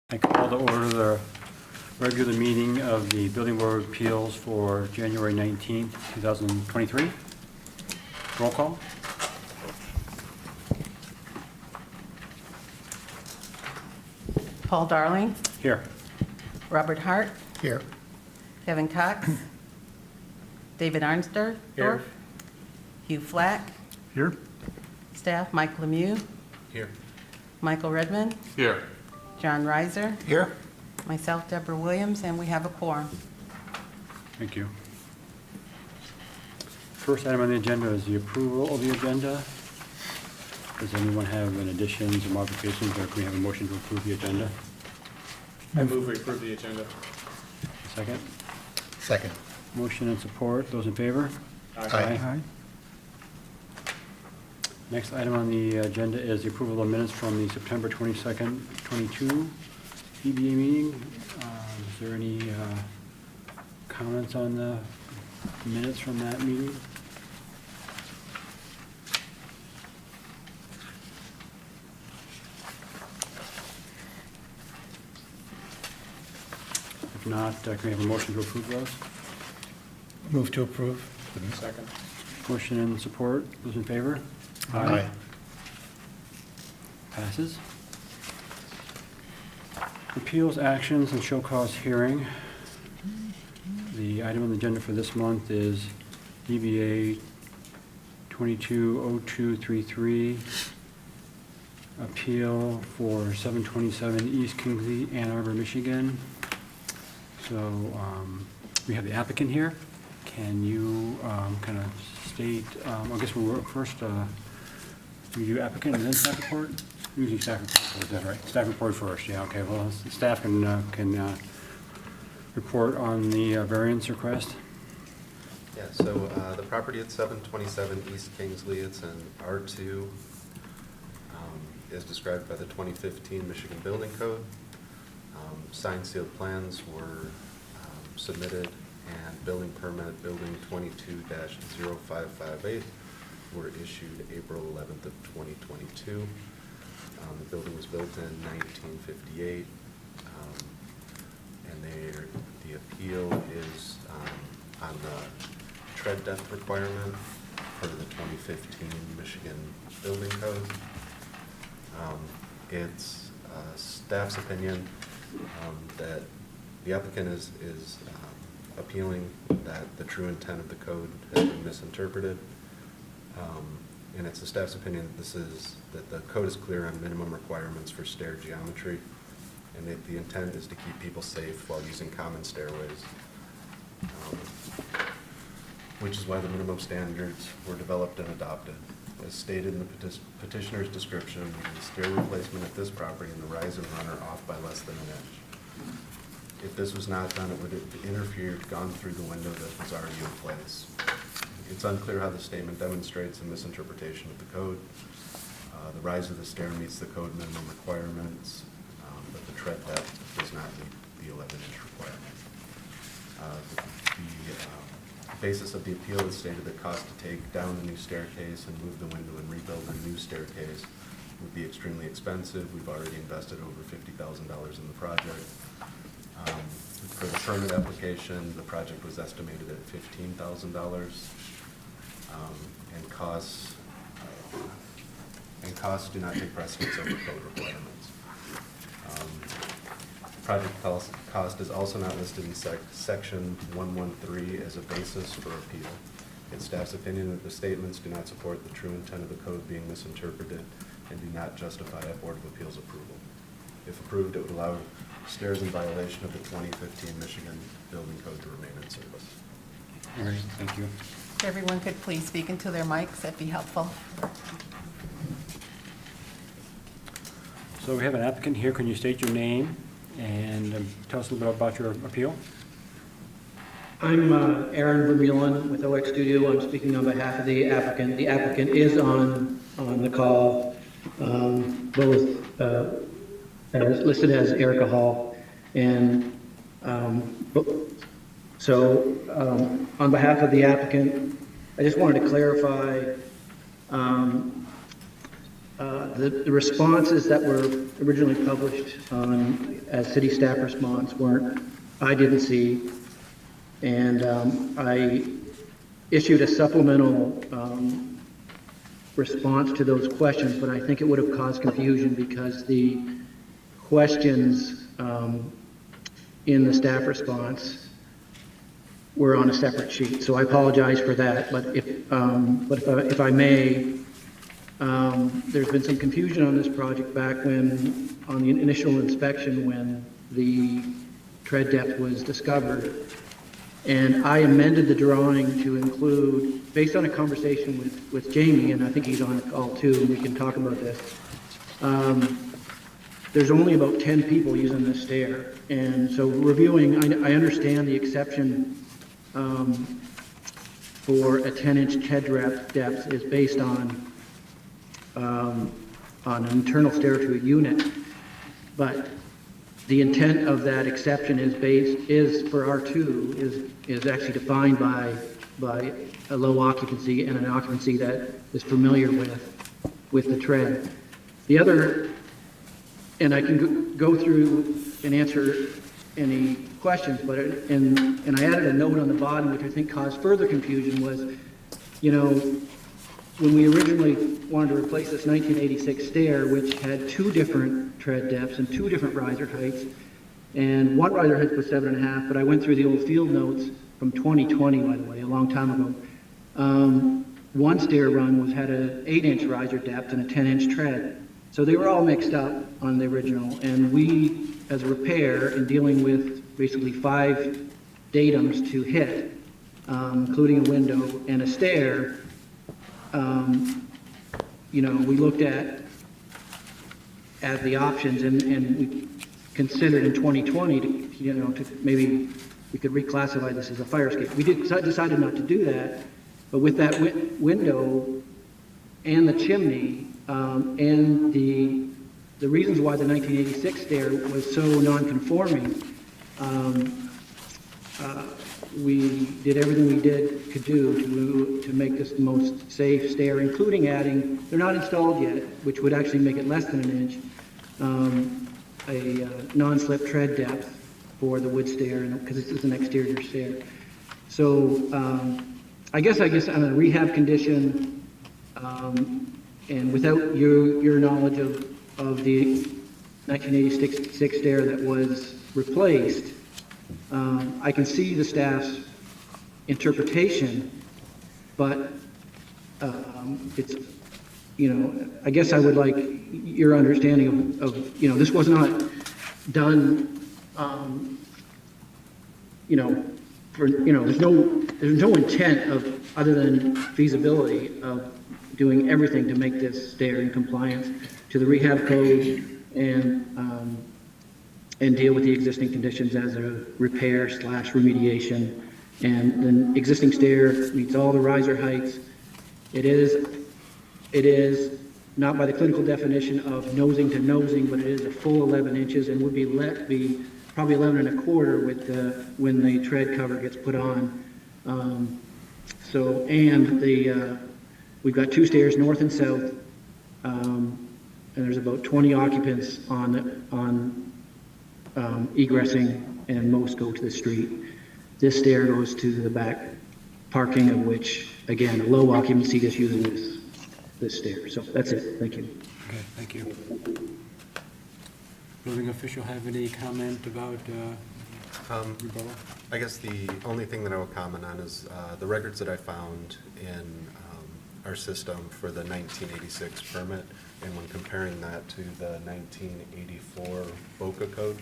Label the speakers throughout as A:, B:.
A: I call to order the regular meeting of the Building Board of Appeals for January 19th, 2023. Roll call.
B: Paul Darling,
A: Here.
B: Robert Hart,
C: Here.
B: Kevin Cox, David Arnsdorf,
A: Here.
B: Hugh Flack,
C: Here.
B: staff Mike Lemieux,
C: Here.
B: Michael Redmond,
C: Here.
B: John Reiser,
C: Here.
B: myself Deborah Williams, and we have a quorum.
A: Thank you. First item on the agenda is the approval of the agenda. Does anyone have any additions or modifications, or can we have a motion to approve the agenda?
D: I move we approve the agenda.
A: Second.
C: Second.
A: Motion and support. Those in favor?
C: Aye.
A: Next item on the agenda is the approval of minutes from the September 22nd, 22 PBA meeting. Is there any comments on the minutes from that meeting? If not, can we have a motion to approve those?
C: Move to approve.
D: Second.
A: Motion and support. Those in favor?
C: Aye.
A: Passes. Appeals, actions, and show cause hearing. The item on the agenda for this month is DBA 220233, appeal for 727 East Kingsley, Ann Arbor, Michigan. So we have the applicant here. Can you kind of state, I guess we'll first, we do applicant and then staff report? Usually staff report, is that right? Staff report first, yeah, okay. Well, the staff can report on the variance request.
E: Yeah, so the property at 727 East Kingsley, it's an R2, is described by the 2015 Michigan Building Code. Signed sealed plans were submitted, and building permit building 22-0558 were issued April 11th of 2022. The building was built in 1958, and the appeal is on the tread depth requirement for the 2015 Michigan Building Code. It's staff's opinion that the applicant is appealing that the true intent of the code has been misinterpreted. And it's the staff's opinion that the code is clear on minimum requirements for stair geometry, and that the intent is to keep people safe while using common stairways, which is why the minimum standards were developed and adopted. As stated in the petitioner's description, the stair replacement at this property and the rise and run are off by less than an inch. If this was not done, it would have interfered, gone through the window that was already in place. It's unclear how the statement demonstrates a misinterpretation of the code. The rise of the stair meets the code minimum requirements, but the tread depth does not meet the 11-inch requirement. The basis of the appeal is stated that cost to take down the new staircase and move the window and rebuild a new staircase would be extremely expensive. We've already invested over $50,000 in the project. For the permit application, the project was estimated at $15,000, and costs do not take precedence over code requirements. Project cost is also not listed in section 113 as a basis for appeal. It's staff's opinion that the statements do not support the true intent of the code being misinterpreted and do not justify a Board of Appeals approval. If approved, it would allow stairs in violation of the 2015 Michigan Building Code to remain in service.
A: All right, thank you.
B: If everyone could please speak into their mics, that'd be helpful.
A: So we have an applicant here. Can you state your name and tell us a little bit about your appeal?
F: I'm Aaron Vermeulen with OX Studio. I'm speaking on behalf of the applicant. The applicant is on the call, both as listed as Erica Hall. And on behalf of the applicant, I just wanted to clarify The responses that were originally published as city staff response I didn't see. And I issued a supplemental response to those questions, but I think it would have caused confusion because the questions in the staff response were on a separate sheet. So I apologize for that, but if I may, there's been some confusion on this project back when, on the initial inspection, when the tread depth was discovered. And I amended the drawing to include, based on a conversation with Jamie, and I think he's on the call too, and we can talk about this. There's only about 10 people using this stair. And so reviewing, I understand the exception for a 10-inch tread depth is based on an internal stair to a unit, but the intent of that exception is for R2 is actually defined by a low occupancy and an occupancy that is familiar with the tread. The other, and I can go through and answer any questions, but and I added a note on the bottom which I think caused further confusion was, when we originally wanted to replace this 1986 stair, which had 2 different tread depths and 2 different riser heights, and one riser height was 7.5, but I went through the old field notes from 2020, by the way, a long time ago. One stair run had an 8-inch riser depth and a 10-inch tread. So they were all mixed up on the original, and we, as a repair, in dealing with basically 5 datums to hit, including a window and a stair, we looked at the options and we considered in 2020 to maybe we could reclassify this as a fire escape. We decided not to do that, but with that window and the chimney and the reasons why the 1986 stair was so non-conforming, we did everything we could do to make this the most safe stair, including adding, they're not installed yet, which would actually make it less than an inch, a non-slip tread depth for the wood stair, because this is an exterior stair. So I guess on a rehab condition, and without your knowledge of the 1986 stair that was replaced, I can see the staff's interpretation, but it's, I guess I would like your understanding of this was not done, there's no intent of, other than feasibility, of doing everything to make this stair in compliance to the rehab code and deal with the existing conditions as a repair/remediation. And the existing stair meets all the riser heights. It is not by the clinical definition of nosing to nosing, but it is a full 11 inches and would be probably 11 1/4 with when the tread cover gets put on. We've got 2 stairs, north and south, and there's about 20 occupants on egressing, and most go to the street. This stair goes to the back parking, of which, again, a low occupancy just using this stair. So that's it. Thank you.
A: Okay, thank you. Building official have any comment about rebuttal?
E: I guess the only thing that I will comment on is the records that I found in our system for the 1986 permit, and when comparing that to the 1984 BOCA code,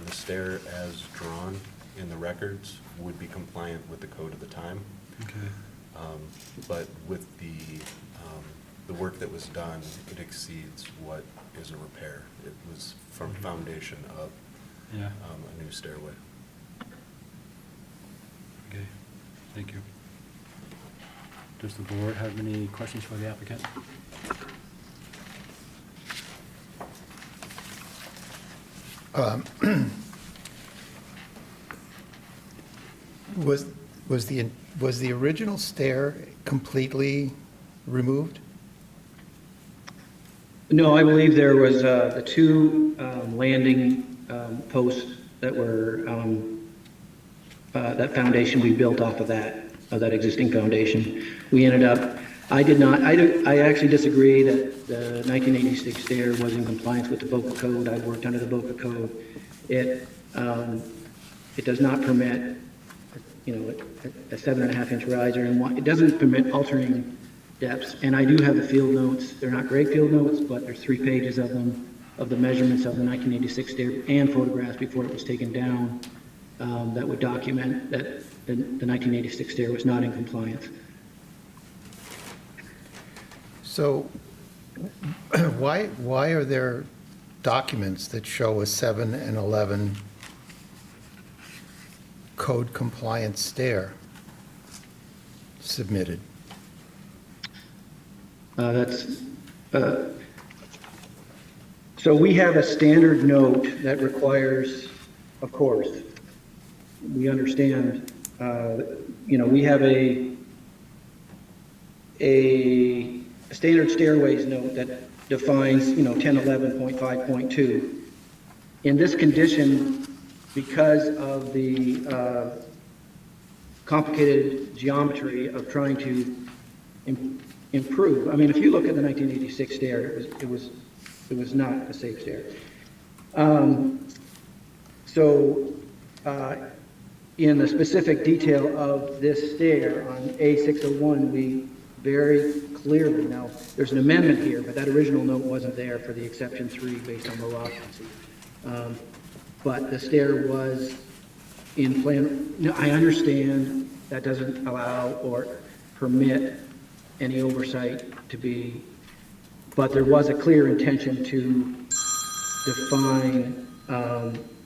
E: the stair as drawn in the records would be compliant with the code of the time.
A: Okay.
E: But with the work that was done, it exceeds what is a repair. It was from foundation up,
A: Yeah.
E: a new stairway.
A: Okay, thank you. Does the board have any questions for the applicant?
C: Was the original stair completely removed?
F: No, I believe there was the two landing posts that were, that foundation we built off of that existing foundation. We ended up, I actually disagree that the 1986 stair was in compliance with the BOCA code. I worked under the BOCA code. It does not permit, a 7.5-inch riser, and it doesn't permit alternating depths. And I do have the field notes. They're not great field notes, but there's 3 pages of them, of the measurements of the 1986 stair and photographs before it was taken down, that would document that the 1986 stair was not in compliance.
C: So why are there documents that show a 7 and 11 code compliant stair submitted?
F: So we have a standard note that requires, of course, we understand, we have a standard stairways note that defines, 1011.5.2. In this condition, because of the complicated geometry of trying to improve, I mean, if you look at the 1986 stair, it was not a safe stair. In the specific detail of this stair on A601, we very clearly, now, there's an amendment here, but that original note wasn't there for the exception 3 based on low occupancy. But the stair was in plan. No, I understand that doesn't allow or permit any oversight to be, but there was a clear intention to define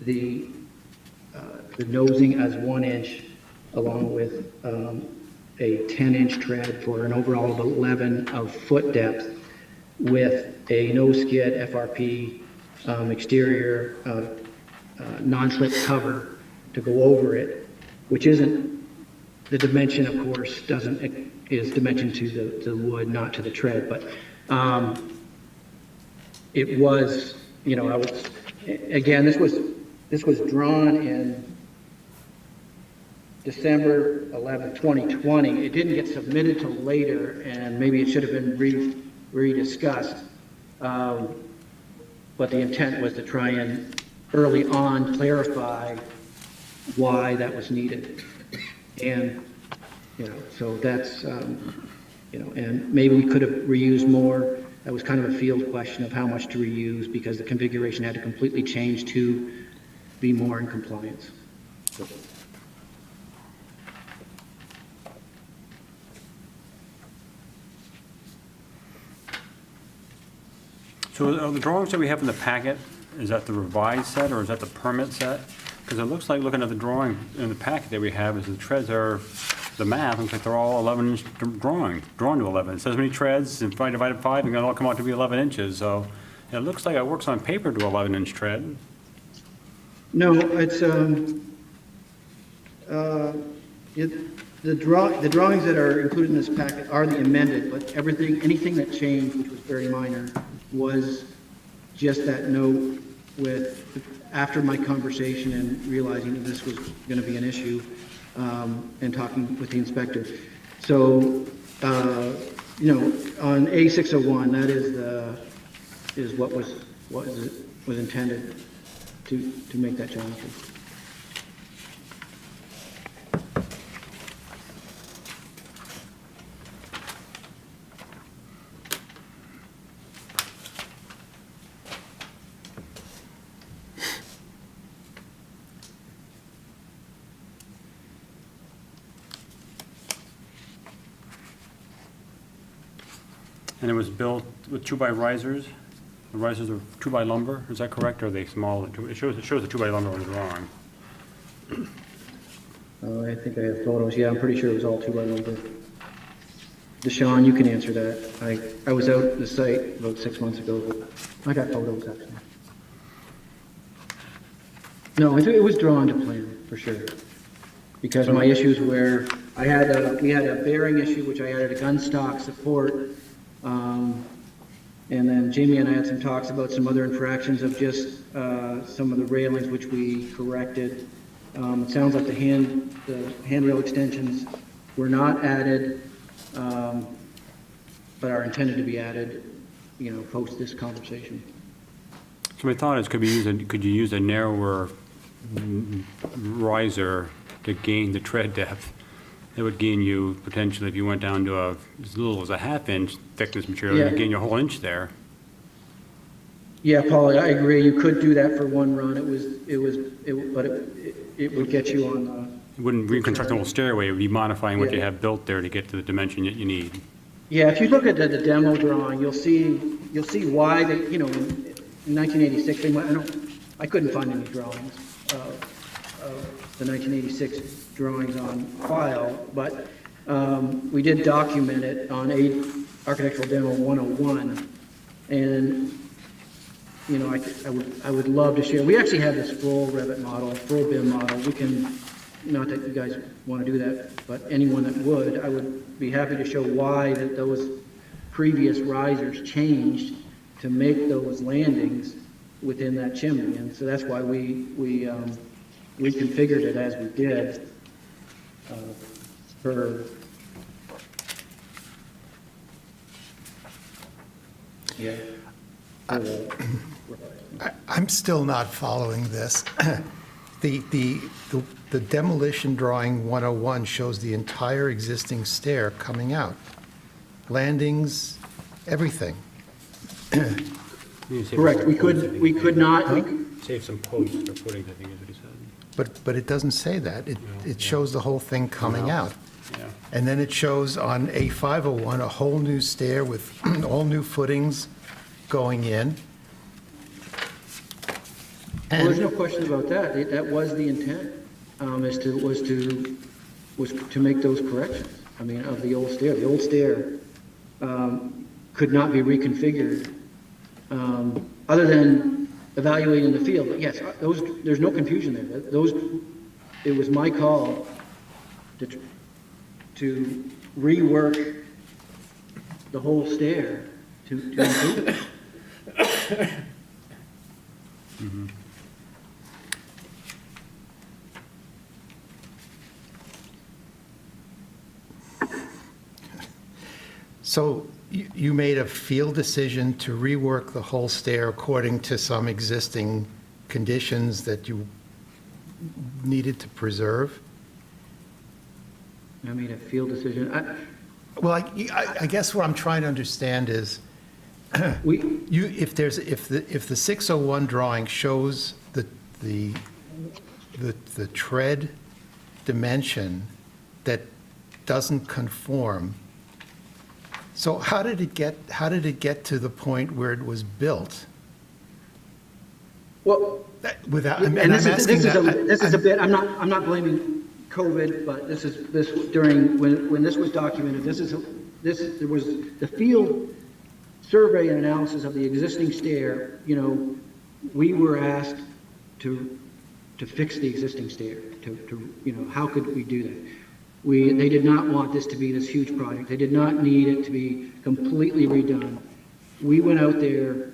F: the nosing as 1 inch, along with a 10-inch tread for an overall of 11 of foot depth, with a no skid FRP exterior non-slip cover to go over it, which isn't the dimension, of course, is dimension to the wood, not to the tread, but it was, again, this was drawn in December 11, 2020. It didn't get submitted till later, and maybe it should have been rediscussed. But the intent was to try and early on clarify why that was needed. And, so that's, and maybe we could have reused more. That was kind of a field question of how much to reuse, because the configuration had to completely change to be more in compliance.
A: So are the drawings that we have in the packet, is that the revised set or is that the permit set? Because it looks like, looking at the drawing in the packet that we have, is the treads are, the math looks like they're all 11-inch drawn to 11. It says how many treads, and 5 divided 5, and they all come out to be 11 inches. So it looks like it works on paper to 11-inch tread.
F: No, it's, the drawings that are included in this packet are the amended, but anything that changed, which was very minor, was just that note after my conversation and realizing that this was going to be an issue, and talking with the inspector. So, on A601, that is what was intended to make that geometry.
A: And it was built with 2x risers. The risers are 2x lumber, is that correct, or are they small? It shows the 2x lumber on the drawing.
F: I think I have photos. Yeah, I'm pretty sure it was all 2 by lumber. Deshaun, you can answer that. I was out at the site about 6 months ago, but I got photos actually. No, it was drawn to plan, for sure. Because my issues were, we had a bearing issue, which I added a gun stock support, And then Jamie and I had some talks about some other infractions of just some of the railings, which we corrected. It sounds like the handrail extensions were not added, but are intended to be added, post this conversation.
A: So my thought is, could you use a narrower riser to gain the tread depth? It would gain you potentially, if you went down to as little as a half-inch thickness material,
F: Yeah.
A: you'd gain you a whole inch there.
F: Yeah, Paul, I agree. You could do that for one run. But it would get you on.
A: You wouldn't reconstruct the whole stairway, it would be modifying what you
F: Yeah.
A: have built there to get to the dimension that you need.
F: Yeah, if you look at the demo drawing, you'll see why they, in 1986, I couldn't find any drawings of the 1986 drawings on file, but we did document it on Architectural Demo 101, and I would love to share. We actually have this full Revit model, full BIM model. We can, not that you guys want to do that, but anyone that would, I would be happy to show why that those previous risers changed to make those landings within that chimney. And so that's why we configured it as we did for. Yeah.
C: I'm still not following this. The demolition drawing 101 shows the entire existing stair coming out. Landings, everything.
F: Correct. We could not.
A: Save some posts or footings, I think is what he said.
C: But it doesn't say that. It shows the whole thing coming out.
A: Yeah.
C: And then it shows on A501 a whole new stair with all new footings going in.
F: Well, there's no question about that. That was the intent, was to make those corrections. I mean, of the old stair. The old stair could not be reconfigured other than evaluating the field. But yes, there's no confusion there. It was my call to rework the whole stair to improve it.
A: Mm-hmm.
C: So you made a field decision to rework the whole stair according to some existing conditions that you needed to preserve?
F: I made a field decision.
C: Well, I guess what I'm trying to understand is, if the 601 drawing shows the tread dimension that doesn't conform, so how did it get to the point where it was built?
F: Well,
C: Without,
F: and
C: and
F: this
C: I'm
F: is
C: asking
F: this is a
C: that,
F: bit. I'm not blaming COVID, but this during when this was documented. There was the field survey and analysis of the existing stair. We were asked to fix the existing stair. How could we do that? They did not want this to be this huge project. They did not need it to be completely redone. We went out there,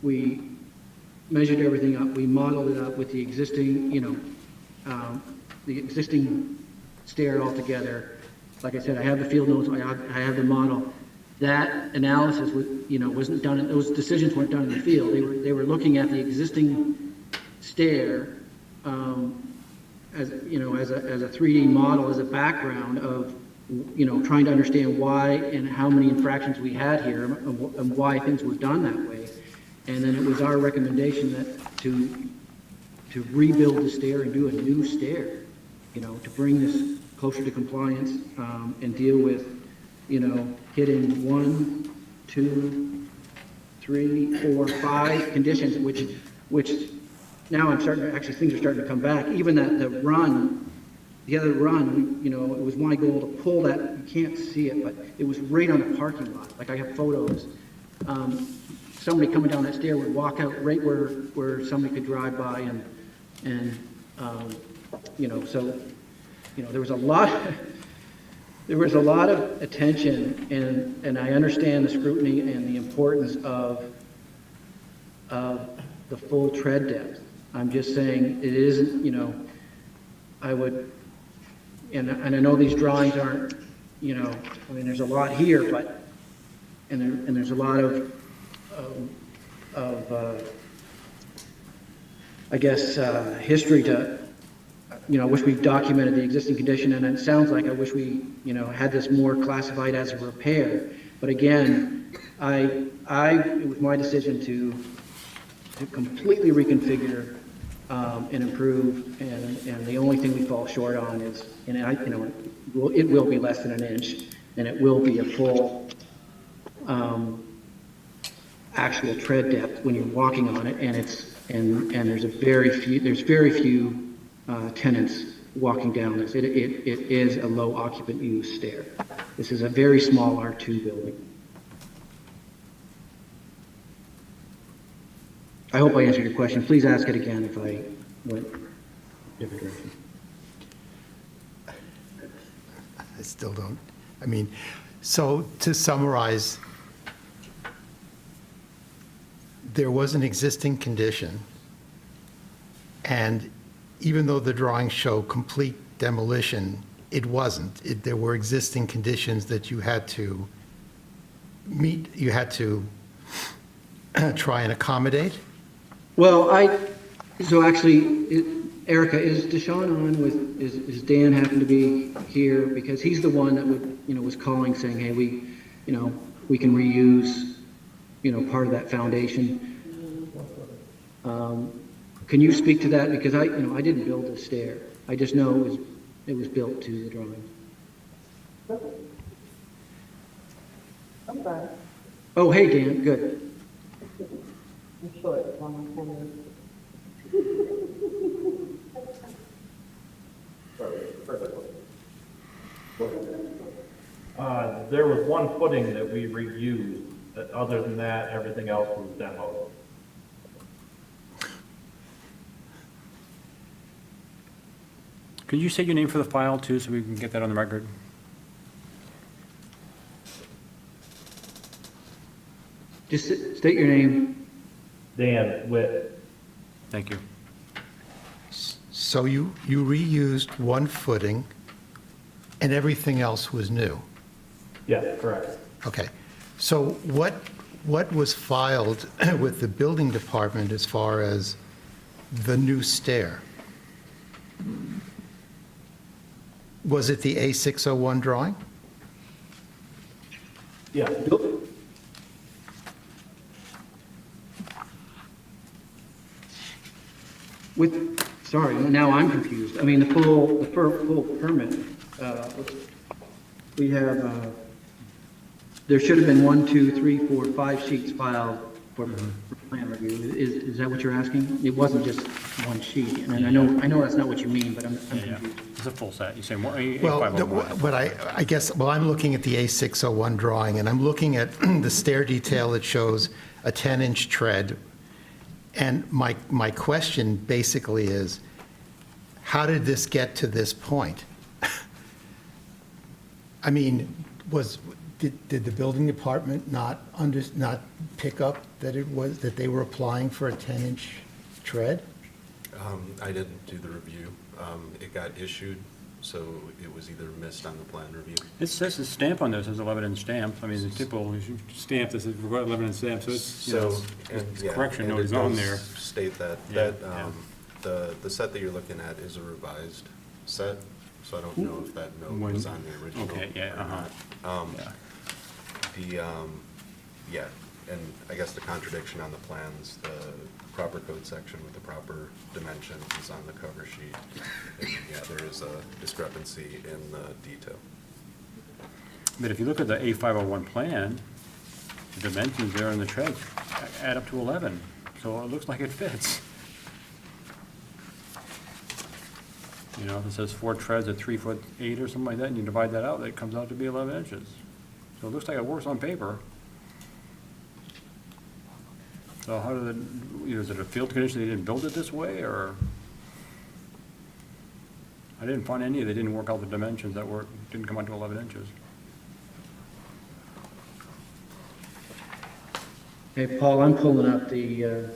F: we measured everything up, we modeled it up with the existing, the existing stair altogether. Like I said, I have the field notes, I have the model. That analysis wasn't done, those decisions weren't done in the field. They were looking at the existing stair, as a 3D model, as a background of, trying to understand why and how many infractions we had here and why things were done that way. And then it was our recommendation that to rebuild the stair and do a new stair, to bring this closer to compliance, and deal with, hitting 1, 2, 3, 4, 5 conditions, which now things are starting to come back. Even the other run, it was my goal to pull that, you can't see it, but it was right on the parking lot. Like I have photos. Somebody coming down that stair would walk out right where somebody could drive by so, there was a lot, There was a lot of attention, and I understand the scrutiny and the importance of the full tread depth. I'm just saying, it isn't, you know, I would, and I know these drawings aren't, you know, I mean, there's a lot here, but, and there's a lot of I guess, history to, you know, I wish we documented the existing condition, and it sounds like I wish we, you know, had this more classified as a repair. But again, it was my decision to completely reconfigure and improve, and the only thing we fall short on is, and you know, it will be less than an inch, and it will be a full actual tread depth when you're walking on it, and there's very few tenants walking down this. It is a low occupant use stair. This is a very small R2 building. I hope I answered your question. Please ask it again if I went a different direction.
C: I still don't, I mean, so to summarize, there was an existing condition, and even though the drawings show complete demolition, it wasn't. There were existing conditions that you had to meet, you had to try and accommodate.
F: Well, so actually, Erica, is Deshaun on with, is Dan happen to be here? Because he's the one that would, you know, was calling saying, hey, we can reuse, you know, part of that foundation. Can you speak to that? Because I didn't build this stair. I just know it was built to the drawings.
G: I'm sorry.
F: Oh, hey, Dan, good.
G: I'm short. It's on my camera.
H: There was one footing that we reused. Other than that, everything else was demoed.
A: Could you say your name for the file too, so we can get that on the record?
F: Just state your name.
H: Dan Witt.
A: Thank you.
C: So you reused one footing, and everything else was new?
H: Yes, correct.
C: Okay. So what was filed with the building department as far as the new stair? Was it the A601 drawing?
H: Yeah.
F: Sorry, now I'm confused. I mean, the full permit, we have, there should have been 1, 2, 3, 4, 5 sheets filed for plan review. Is that what you're asking? It wasn't just one sheet, and I know that's not what you mean, but I'm
A: Yeah,
F: confused.
A: it's a full set. You're saying
C: Well,
A: A501.
C: but I guess, well, I'm looking at the A601 drawing, and I'm looking at the stair detail that shows a 10-inch tread. And my question basically is, how did this get to this point? I mean, did the building department not pick up that they were applying for a 10-inch tread?
E: I didn't do the review. It got issued, so it was either missed on the plan review.
A: It says a stamp on there, it says 11-inch stamp. I mean, the typical stamp that says 11-inch stamp, so it's, you know, it's
E: yeah,
A: correction
E: and
A: note is
E: it
A: on
E: does
A: there.
E: State that,
A: Yeah,
E: the set that you're looking at is a revised set, so I don't know if that note
A: When-
E: was on the original
A: okay, yeah,
E: or not.
A: Yeah.
E: Yeah, and I guess the contradiction on the plans, the proper code section with the proper dimensions is on the cover sheet. And yeah, there is a discrepancy in the detail.
A: But if you look at the A501 plan, the dimensions there in the treads add up to 11, so it looks like it fits. You know, if it says 4 treads at 3'8" or something like that, and you divide that out, it comes out to be 11 inches. So it looks like it works on paper. So how did is it a field condition, they didn't build it this way, or? I didn't find any, they didn't work out the dimensions didn't come out to 11 inches.
F: Hey, Paul, I'm pulling up the,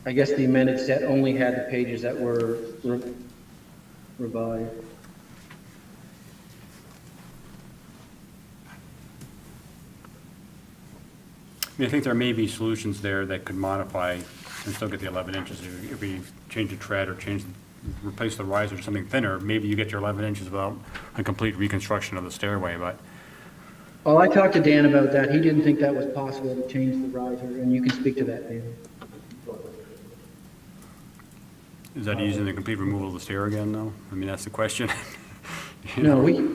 F: I guess the amended set only had the pages that were revised.
A: I mean, I think there may be solutions there that could modify and still get the 11 inches. If we change the tread or replace the riser to something thinner, maybe you get your 11 inches without a complete reconstruction of the stairway, but
F: Well, I talked to Dan about that. He didn't think that was possible to change the riser, and you can speak to that, Dan.
A: is that easy, the complete removal of the stair again, though? I mean, that's the question. You
F: No,
A: know?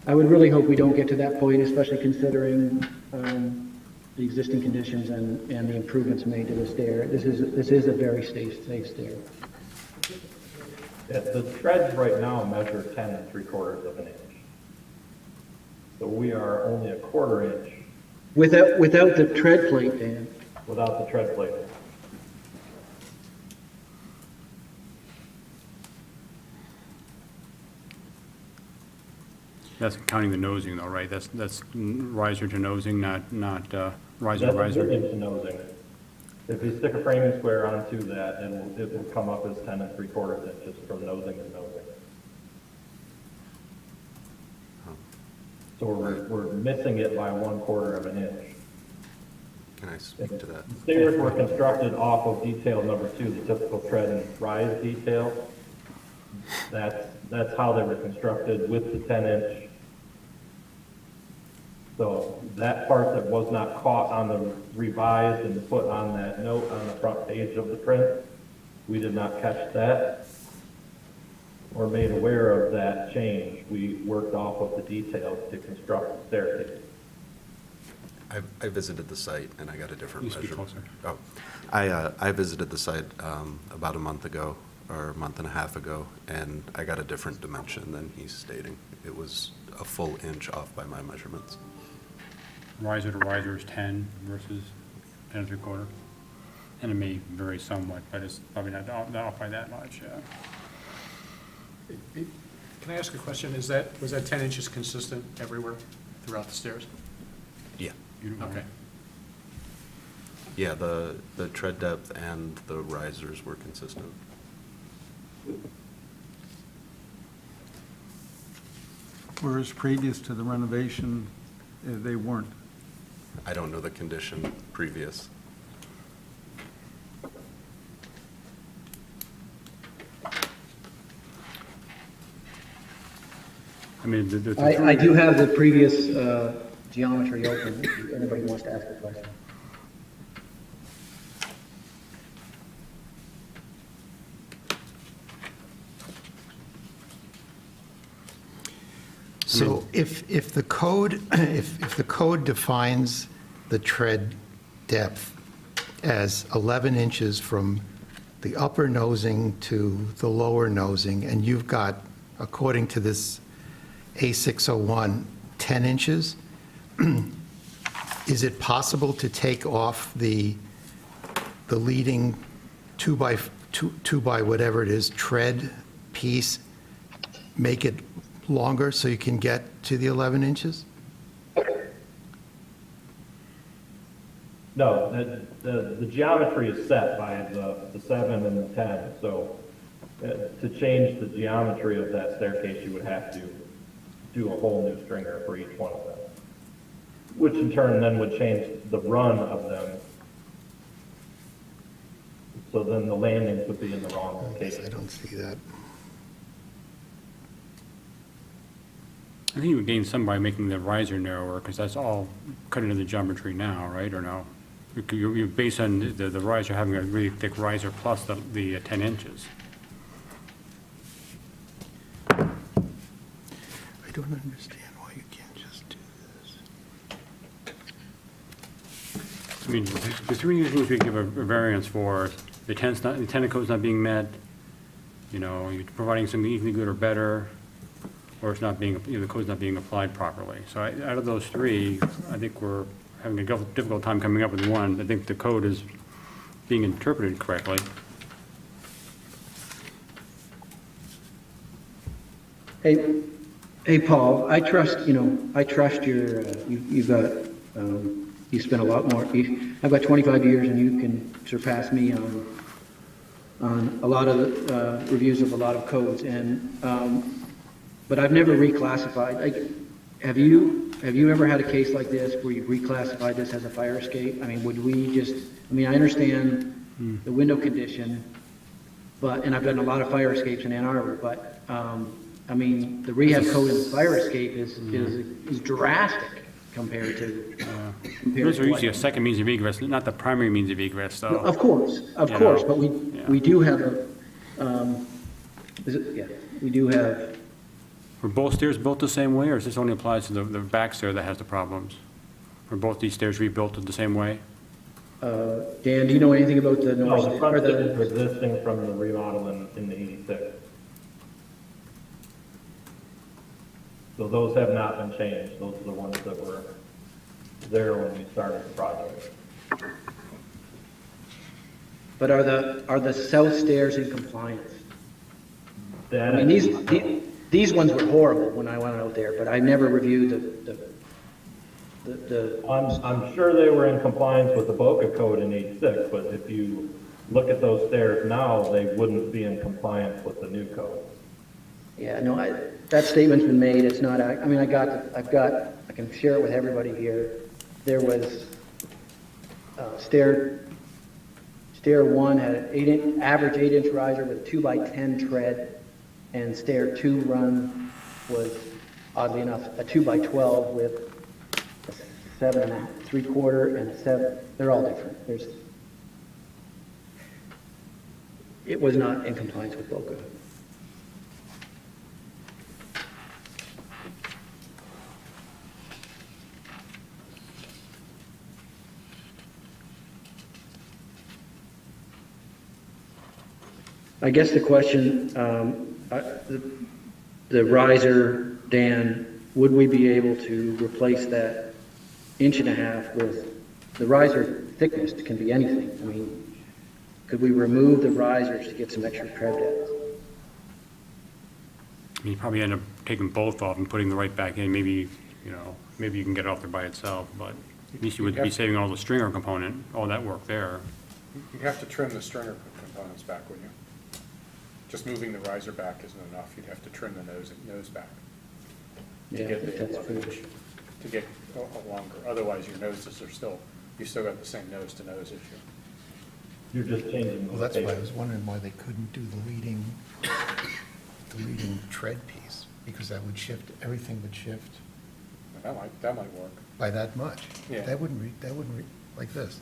F: I would really hope we don't get to that point, especially considering the existing conditions and the improvements made to the stair. This is a very safe stair.
H: Yeah, the treads right now measure 10 3/4 of an inch. So we are only a 1/4 inch
F: Without the tread plate, Dan.
H: without the tread plate.
A: That's counting the nosing, though, right? That's riser to nosing, not riser to
H: That's
A: riser.
H: into nosing. If you stick a framing square onto that, it will come up as 10 3/4 inches from nosing to nosing. So we're missing it by 1/4 of an inch.
E: Can I speak to that?
H: Stairs were constructed off of detail number 2, the typical tread and rise detail. That's how they were constructed with the 10-inch. So that part that was not caught on the revised and put on that note on the front page of the print, we did not catch that or made aware of that change. We worked off of the details to construct the staircase.
E: I visited the site and I got a different
A: You speak
E: measurement.
A: closer.
E: Oh, I visited the site about a month ago, or a month and a half ago, and I got a different dimension than he's stating. It was a full inch off by my measurements.
A: Riser to riser is 10 versus 10 3/4. And it may vary somewhat, but it's probably not off by that much, yeah.
D: Can I ask a question? Was that 10 inches consistent everywhere throughout the stairs?
E: Yeah.
A: You don't know.
D: Okay.
E: Yeah, the tread depth and the risers were consistent.
I: Whereas previous to the renovation, they weren't.
E: I don't know the condition previous.
A: I mean, the
F: I do have the previous geometry open, if anybody wants to ask a question.
C: So if the code, if the code defines the tread depth as 11 inches from the upper nosing to the lower nosing, and you've got, according to this A601, 10 inches, is it possible to take off the leading two by whatever it is, tread piece, make it longer so you can get to the 11 inches?
H: No, the geometry is set by the 7 and the 10, so to change the geometry of that staircase, you would have to do a whole new stringer for each one of them, which in turn then would change the run of them. So then the landings would be in the wrong
C: I
H: location.
C: don't see that.
A: I think you would gain some by making the riser narrower, because that's all cut into the geometry now, right, or no? You're based on the riser having a really thick riser plus the 10 inches.
C: I don't understand why you can't just do this.
A: I mean, the three things we give a variance for, the tenant code's not being met, you know, you're providing something equally good or better, or it's not being, the code's not being applied properly. So out of those three, I think we're having a difficult time coming up with one. I think the code is being interpreted correctly.
F: Hey, Paul, I trust your, you've got, you spent a lot more, I've got 25 years and you can surpass me on a lot of reviews of a lot of codes, and, but I've never reclassified. Like, have you ever had a case like this where you reclassified this as a fire escape? I mean, would we just, I mean, I understand the window condition, but, and I've done a lot of fire escapes in Ann Arbor, but, I mean, the rehab code in the fire escape is drastic compared to.
A: Those are usually a second means of egress, not the primary means of egress, though.
F: Of course,
A: You know,
F: but
A: yeah.
F: we do have a, we do have,
A: Were both stairs built the same way, or is this only applies to the back stair that has the problems? Were both these stairs rebuilt the same way?
F: Dan, do you know anything about the
H: No,
F: north?
H: the
F: or
H: front stairs are existing from the remodel in the 86. So those have not been changed. Those are the ones that were there when we started the project.
F: But are the south stairs in compliance?
H: That
F: I mean, these ones were horrible when I went out there, but I never reviewed the
H: I'm sure they were in compliance with the Boca code in 86, but if you look at those stairs now, they wouldn't be in compliance with the new code.
F: yeah, no, that statement's been made. It's not, I mean, I can share it with everybody here. There was, stair one had an average 8-inch riser with a 2x10 tread, and stair two run was, oddly enough, a 2x12 with a 7.75 and a 7. They're all different. It was not in compliance with Boca. I guess the question, the riser, Dan, would we be able to replace that 1.5 with, the riser thickness can be anything. I mean, could we remove the risers to get some extra tread depth?
A: You probably end up taking both off and putting the right back in. Maybe, maybe you can get it off there by itself, but at least you would be saving all the stringer component, all that work there.
D: You'd have to trim the stringer components back, wouldn't you? Just moving the riser back isn't enough. You'd have to trim the nose back to
F: Yeah,
D: get the
F: that's
D: 11
F: true.
D: inch, to get a longer. Otherwise, your noses are still, you've still got the same nose-to-nose issue.
H: You're just changing the
C: Well, that's why I
H: location.
C: was wondering why they couldn't do the leading tread piece, because that would shift, everything would shift
D: That might work.
C: by that much.
D: Yeah.
C: That wouldn't like this.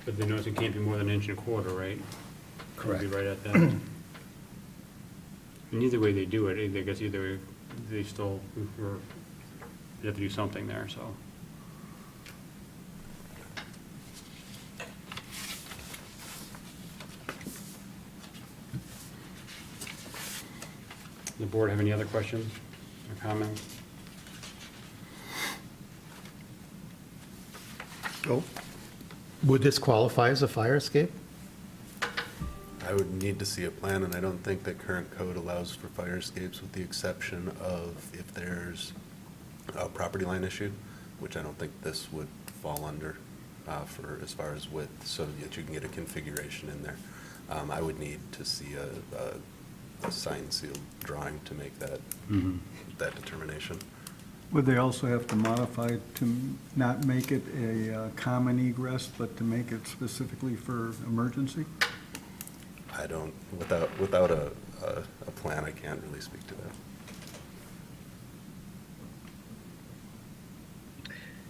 A: But the nose, it can't be more than 1.25 inches, right?
C: Correct.
A: It'd be right at that. And either way they do it, I guess either they still, you have to do something there, so. The board have any other questions or comments?
C: Oh, would this qualify as a fire escape?
E: I would need to see a plan, and I don't think that current code allows for fire escapes, with the exception of if there's a property line issue, which I don't think this would fall under for as far as width, so that you can get a configuration in there. I would need to see a signed sealed drawing to make that that determination.
I: Would they also have to modify it to not make it a common egress, but to make it specifically for emergency?
E: I don't, without a plan, I can't really speak to that.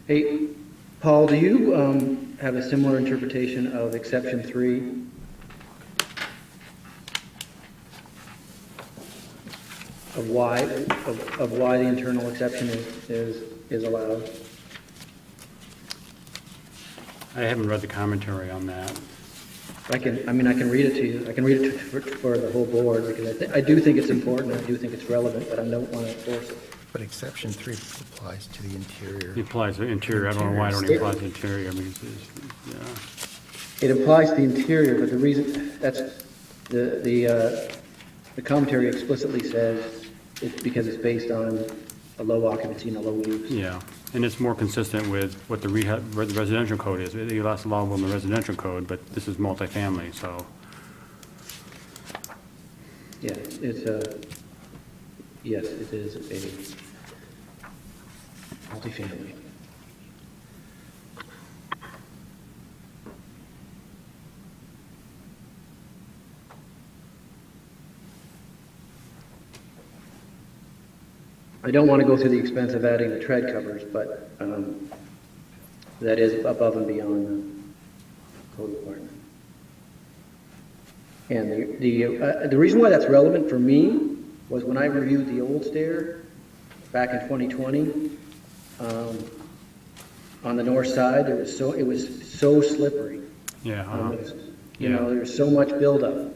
F: Hey, Paul, do you have a similar interpretation of exception 3? Of why the internal exception is allowed?
A: I haven't read the commentary on that,
F: I can read it to you. I can read it for the whole board, because I do think it's important, I do think it's relevant, but I don't want to force it.
C: But exception 3 applies to the interior.
A: It applies to interior, I don't know why it only applies to interior, because yeah.
F: It applies to the interior, but the reason, the commentary explicitly says it's because it's based on a low occupancy and a low use.
A: Yeah, and it's more consistent with what the residential code is. It's less allowable in the residential code, but this is multifamily, so.
F: Yeah, yes, it is a multifamily. I don't want to go through the expense of adding the tread covers, but that is above and beyond the code requirement. And the reason why that's relevant for me was when I reviewed the old stair back in 2020, on the north side, it was so slippery.
A: Yeah.
F: You know, there's so much buildup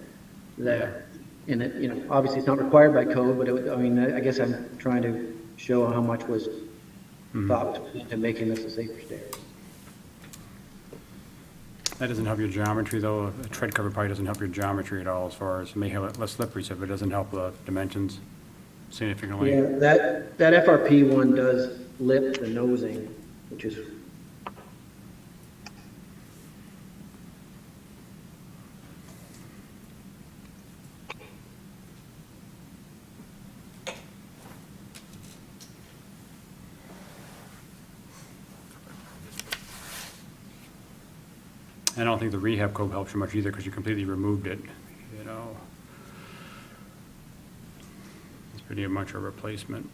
F: that, and it, you know, obviously it's not required by code, but I mean, I guess I'm trying to show how much was thought was put into making this a safer stair.
A: That doesn't help your geometry, though. A tread cover probably doesn't help your geometry at all, as far as, it may have it less slippery, so it doesn't help the dimensions significantly.
F: Yeah, that FRP one does lip the nosing, which is,
A: I don't think the rehab code helps you much either, because you completely removed it, you know. It's pretty much a replacement.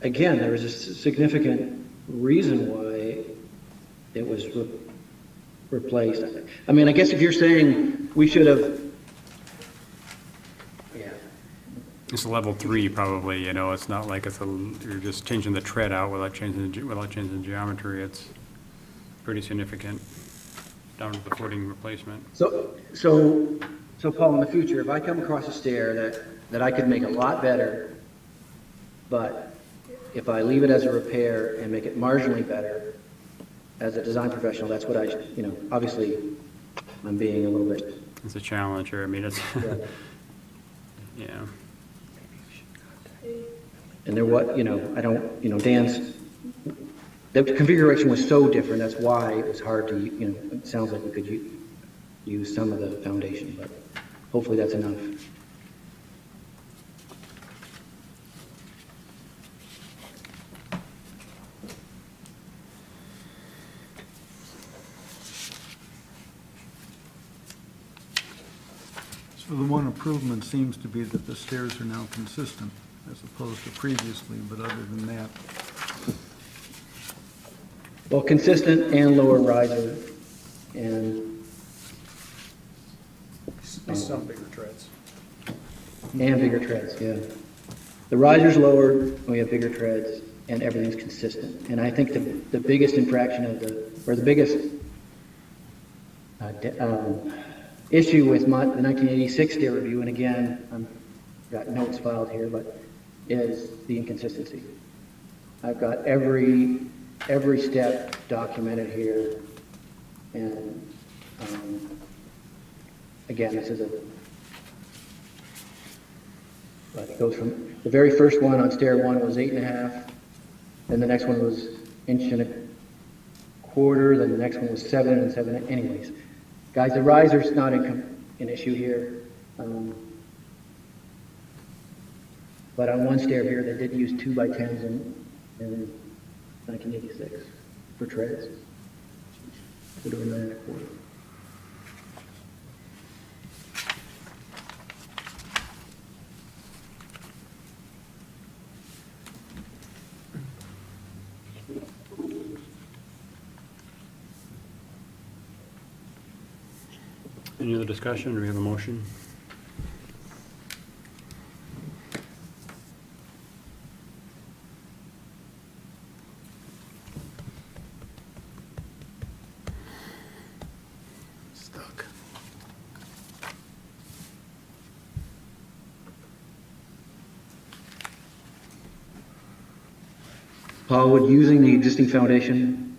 F: again, there was a significant reason why it was replaced. I mean, I guess if you're saying we should have, yeah,
A: It's a level 3 probably, you know, it's not like you're just changing the tread out without changing the geometry. It's pretty significant down to the footing replacement.
F: So Paul, in the future, if I come across a stair that I could make a lot better, but if I leave it as a repair and make it marginally better, as a design professional, that's what you know, obviously, I'm being a little bit,
A: It's a challenge here, I mean, it's, yeah.
F: and you know, I don't, you know, the configuration was so different, that's why it was hard to, you know, it sounds like we could use some of the foundation, but hopefully that's enough.
I: So the one improvement seems to be that the stairs are now consistent as opposed to previously, but other than that,
F: Well, consistent and lower riser, and
D: Some bigger treads.
F: bigger treads, yeah. The riser's lower, we have bigger treads, and everything's consistent. And I think the biggest infraction the biggest issue with the 1986 stair review, and again, I've got notes filed here, but is the inconsistency. I've got every step documented here, and again, this is but it goes from, the very first one on stair 1 was 8.5, then the next one was 1.25 inches, then the next one was 7 and 7, anyways. Guys, the riser's not an issue here. But on one stair here, they did use 2x10s in 1986 for treads. Would have been 9.25.
A: Any other discussion, do we have a motion?
C: Doug.
F: Paul, would using the existing foundation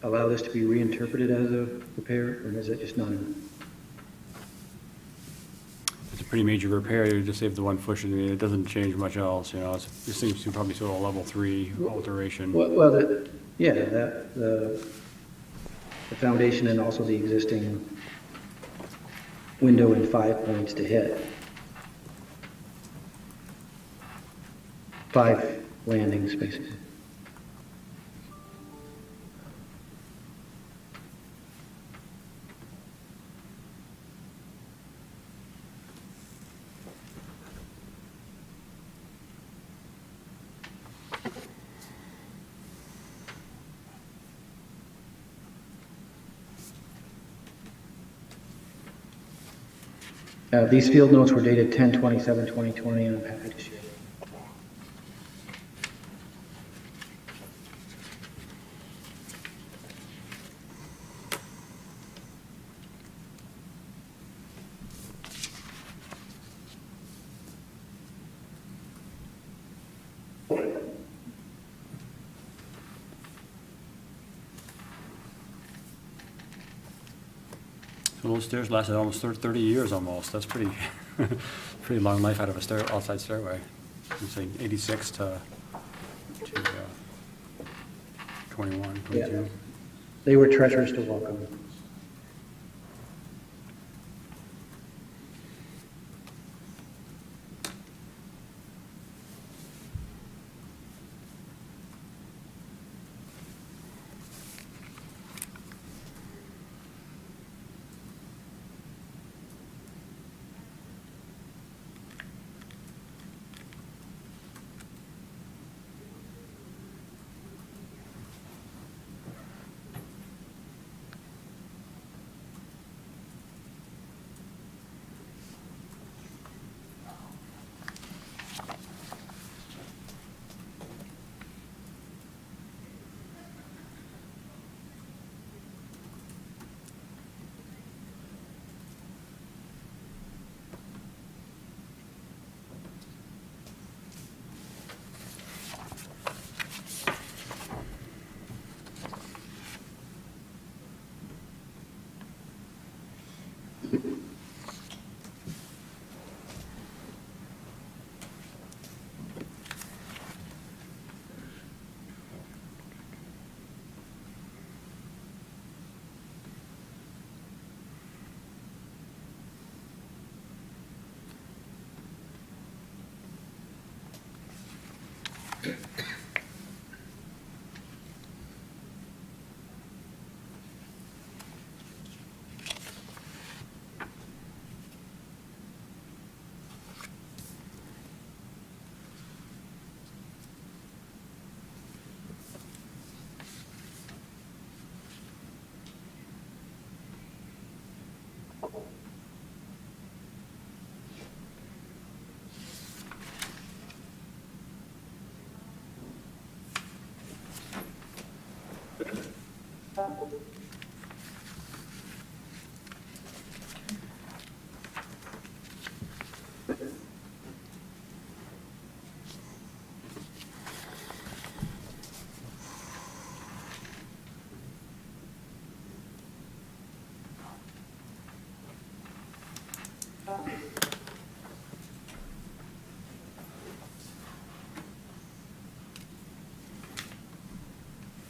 F: allow this to be reinterpreted as a repair, or is it just not enough?
A: It's a pretty major repair, you just save the one foot, I mean, it doesn't change much else, you know, this seems to probably sort of a level 3 alteration.
F: Well, the foundation and also the existing window and 5 points to hit. 5 landings, basically. These field notes were dated 10/27/2020, and I'm happy to share.
A: So those stairs lasted almost 30 years almost, that's pretty, pretty long life out of a outside stairway. I'd say 86 to 21, 22.
F: Yeah. They were treasures to welcome.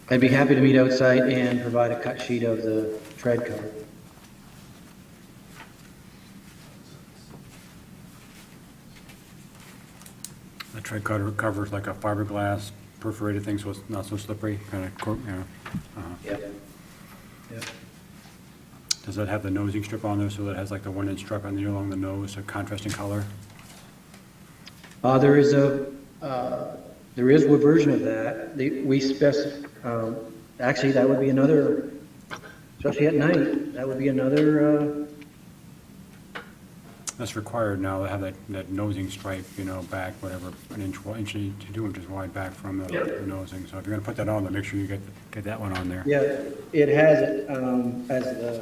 F: I'd be happy to meet outside and provide a cut sheet of the tread cover.
A: The tread covers like a fiberglass perforated thing, so it's not so slippery, kind of, you know.
F: Yep. Yep.
A: Does that have the nosing strip on there, so that it has like the 1-inch strip on there along the nose, a contrasting color?
F: There is a version of that. Actually, that would be another, especially at night, that would be another,
A: That's required now, to have that nosing stripe, you know, back, whatever, an inch to 2 inches wide back from the nosing. So if you're gonna put that on, then make sure you get that one on there.
F: yeah, it has it as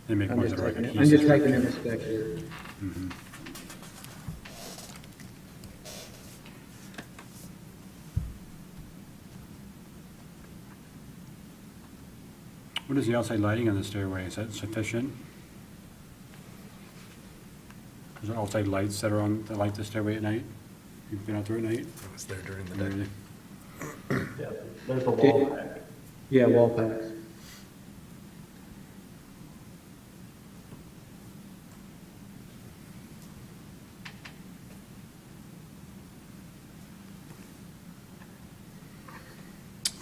A: They make
F: I'm
A: more
F: just
A: than a
F: typing
A: regular
F: it, I'm just
A: easement.
F: typing in the spec here.
A: Mhm. What is the outside lighting on the stairway? Is that sufficient? Is there outside lights that are on, that light the stairway at night? You've been out there at night?
E: I was there during the day.
A: Really?
H: Yeah, there's a wall pack.
F: Yeah, wall packs.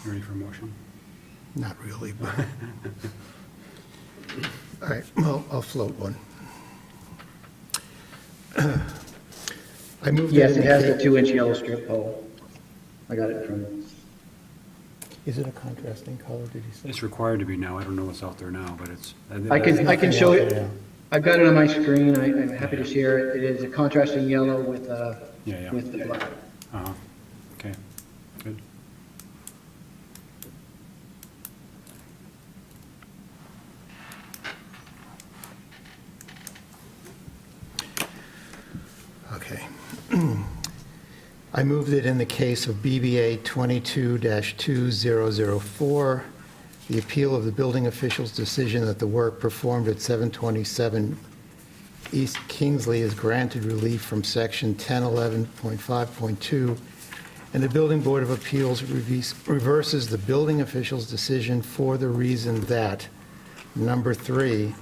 A: You ready for a motion?
C: Not really, but. All right, well, I'll float one. I moved that
F: Yes,
C: in
F: it
C: the
F: has
C: ca-
F: the 2-inch yellow strip pole. I got it from,
C: Is it a contrasting color, did you say?
A: It's required to be now. I don't know what's out there now, but it's.
F: I can show
C: Nothing out
F: it.
C: there.
F: I've got it on my screen. I'm happy to share it. It is a contrasting yellow with,
A: Yeah.
F: with the black.
A: Uh-huh. Okay, good.
C: Okay. I moved it in the case of BBA 22-2004, the appeal of the building official's decision that the work performed at 727 East Kingsley is granted relief from Section 1011.5.2, and the Building Board of Appeals reverses the building official's decision for the reason that, number 3,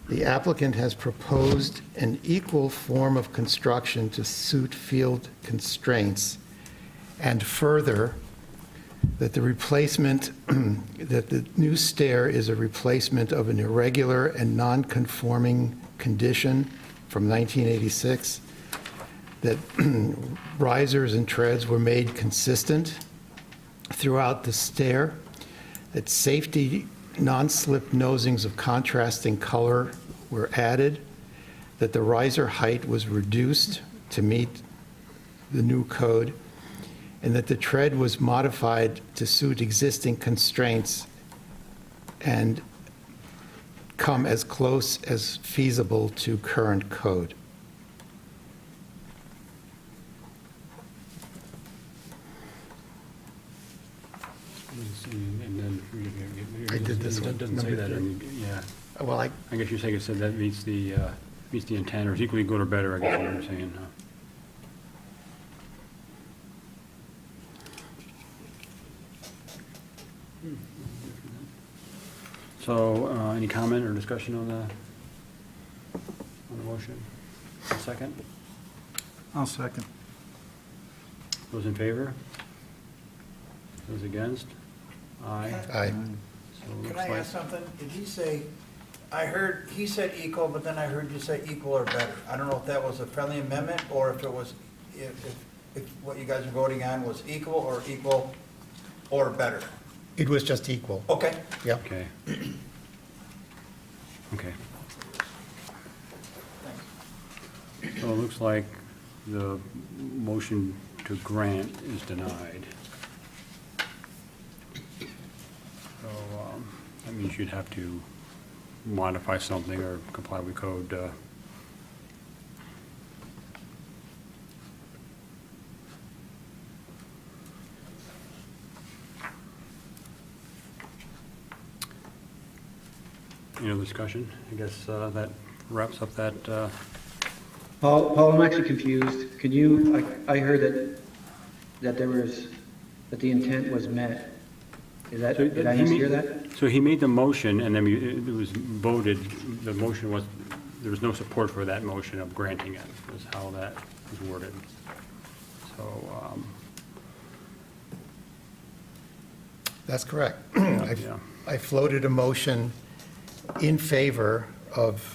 C: the applicant has proposed an equal form of construction to suit field constraints, and further, that the replacement, that the new stair is a replacement of an irregular and non-conforming condition from 1986, that risers and treads were made consistent throughout the stair, that safety non-slip nosings of contrasting color were added, that the riser height was reduced to meet the new code, and that the tread was modified to suit existing constraints and come as close as feasible to current code.
A: And then.
C: I did this one,
A: It doesn't say
C: number
A: that,
C: three.
A: yeah.
C: Well,
A: I guess you're saying it said that meets the intent, or is equally good or better, I guess what you're saying, huh? So, any comment or discussion on the motion? A second?
I: I'll second.
A: Those in favor? Those against? Aye.
C: I,
A: So it
J: Can
A: looks
J: I
A: like-
J: ask something? Did he say, he said equal, but then I heard you say equal or better. I don't know if that was a friendly amendment, or if it was, if what you guys are voting on was equal or better.
C: it was just equal.
J: Okay.
C: Yep.
A: Okay. Okay. So it looks like the motion to grant is denied. So that means you'd have to modify something or comply with code. Any other discussion? I guess that wraps up that.
F: Paul, I'm actually confused. Could you, I heard that there was, that the intent was met. Is that,
A: So
F: did I
A: he made-
F: mishear that?
A: So he made the motion, and then it was voted, the motion was, there was no support for that motion of granting it, is how that was worded. So,
C: That's correct.
A: yeah.
C: I floated a motion in favor of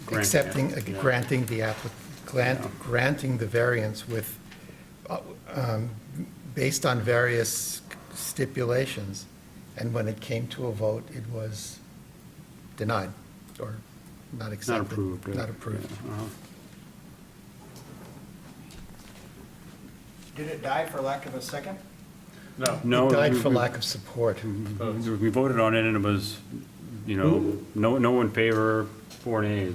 A: Granting it,
C: accepting,
A: yeah.
C: granting the
A: Yeah.
C: granting the variance with, based on various stipulations. And when it came to a vote, it was denied, or not accepted.
A: Not approved.
C: Not approved.
A: Yeah, uh-huh.
J: Did it die for lack of a second?
D: No.
A: No.
C: It died
A: we-
C: for
A: we-
C: lack of support.
A: We voted on it, and it was you know, no in favor, 4 nays.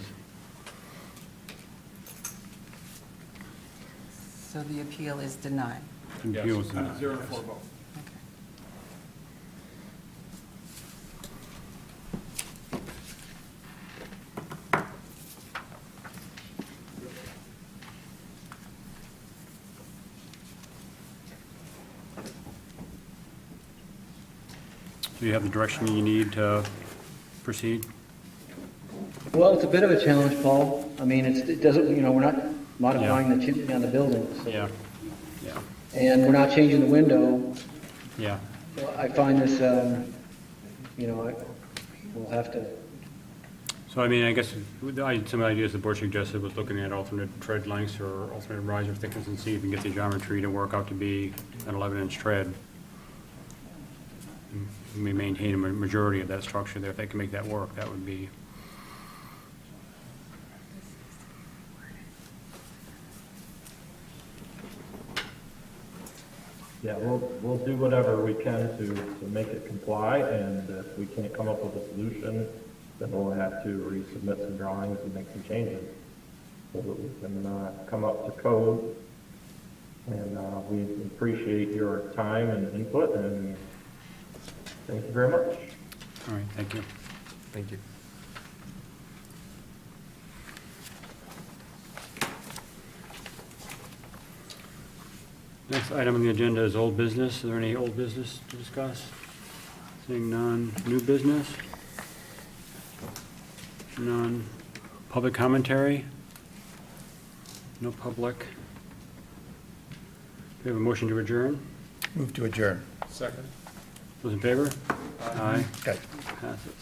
B: So the appeal is denied.
D: Yes,
A: Appeals denied.
D: 0 to 4 vote.
B: Okay.
A: Do you have the direction you need to proceed?
F: Well, it's a bit of a challenge, Paul. I mean, it doesn't, you know, we're not modifying the chimney on the building, so.
A: Yeah, yeah,
F: And we're not changing the window.
A: yeah.
F: So I find this, you know, we'll have to,
A: So I mean, I guess some ideas the board suggested was looking at alternate tread lengths or alternate riser thickness and see if we can get the geometry to work out to be an 11-inch tread. And we maintain a majority of that structure there. If they can make that work, that would be,
H: Yeah, we'll do whatever we can to make it comply, and if we can't come up with a solution, then we'll have to resubmit some drawings and make some changes so that we can come up to code. And we appreciate your time and input, and thank you very much.
A: all right, thank you.
E: Thank you.
A: Next item on the agenda is old business. Is there any old business to discuss? Seeing none. New business? None. Public commentary? No public. Do we have a motion to adjourn?
C: Move to adjourn.
D: Second.
A: Those in favor? Aye.
C: Okay.
A: Passes.